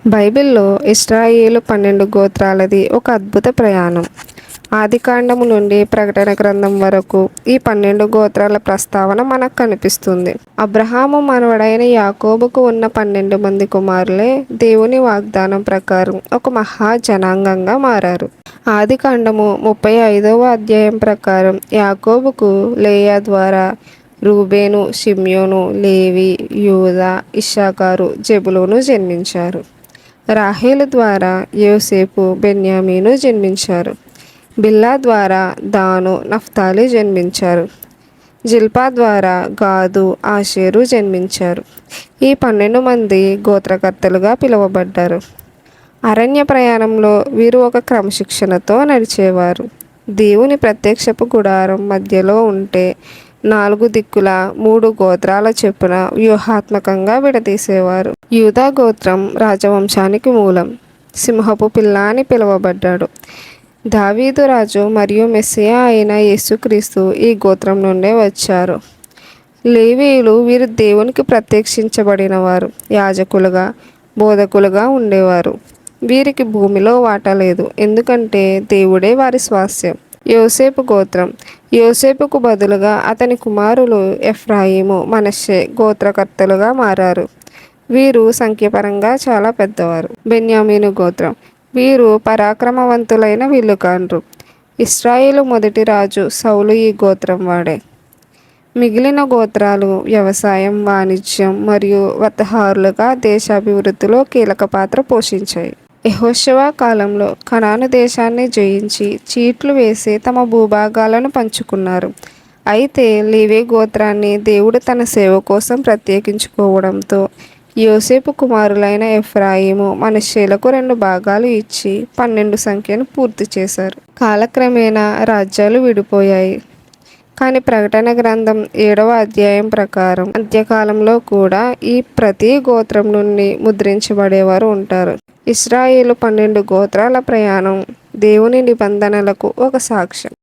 బైబిల్లో ఇశ్రాయేలు 12 గోత్రాలది ఒక అద్భుత ప్రయాణం. ఆదికాండము నుండి ప్రకటన గ్రంథం వరకు ఈ 12 గోత్రాల ప్రస్తావన మనకు కనిపిస్తుంది. అబ్రహాము మనవడైన యాకోబుకు ఉన్న 12 మంది కుమారులే దేవుని వాగ్దానం ప్రకారం ఒక మహా జనాంగంగా మారారు. ఆదికాండము 35వ అధ్యాయం ప్రకారం యాకోబుకు లేయా ద్వారా రూబేను, షిమ్యోను, లేవి, యూదా, ఇశ్శాఖారు, జెబులూను జన్మించారు. రాహేలు ద్వారా యోసేపు, బెన్యామీను జన్మించారు. బిల్హా ద్వారా దాను, నఫ్తాలి జన్మించారు. జిల్పా ద్వారా గాదు, ఆషేరు జన్మించారు. ఈ 12 మంది గోత్రకర్తలుగా పిలువబడ్డారు. అరణ్య ప్రయాణంలో వీరు ఒక క్రమశిక్షణతో నడిచేవారు. దేవుని ప్రత్యక్షపు గుడారం మధ్యలో ఉంటే 4 దిక్కులా 3 గోత్రాల చొప్పున వ్యూహాత్మకంగా విడదీసేవారు. యూదా గోత్రం రాజవంశానికి మూలం. సింహపు పిల్ల అని పిలువబడ్డాడు. దావీదు రాజు మరియు మెస్సియా అయిన యేసుక్రీస్తు ఈ గోత్రం నుండే వచ్చారు. లేవీయులు వీరు దేవునికి ప్రత్యక్షించబడిన వారు. యాజకులుగా, బోధకులుగా ఉండేవారు. వీరికి భూమిలో వాటా లేదు, ఎందుకంటే దేవుడే వారి స్వాస్థ్యం. యోసేపు గోత్రం. యోసేపుకు బదులుగా అతని కుమారులు ఎఫ్రాయిము, మనష్షే గోత్రకర్తలుగా మారారు. వీరు సంఖ్యాపరంగా చాలా పెద్దవారు. బెన్యామీను గోత్రం. వీరు పరాక్రమవంతులైన విల్లుకాండ్రు. ఇశ్రాయేలు మొదటి రాజు సౌలు ఈ గోత్రం వాడే. మిగిలిన గోత్రాలు వ్యవసాయం, వాణిజ్యం మరియు వర్తహారులుగా దేశాభివృద్ధిలో కీలక పాత్ర పోషించాయి. యెహోషువ కాలంలో కనాను దేశాన్ని జయించి చీట్లు వేసి తమ భూభాగాలను పంచుకున్నారు. అయితే లేవి గోత్రాన్ని దేవుడు తన సేవ కోసం ప్రత్యేకించుకోవడంతో యోసేపు కుమారులైన ఎఫ్రాయిము, మనష్షేలకు 2 భాగాలు ఇచ్చి 12 సంఖ్యను పూర్తి చేశారు. కాలక్రమేణా రాజ్యాలు విడిపోయాయి. కానీ ప్రకటన గ్రంథం 7వ అధ్యాయం ప్రకారం అంత్యకాలంలో కూడా ఈ ప్రతి గోత్రం నుండి ముద్రించబడేవారు ఉంటారు. ఇశ్రాయేలు 12 గోత్రాల ప్రయాణం దేవుని నిబంధనలకు ఒక సాక్ష్యం.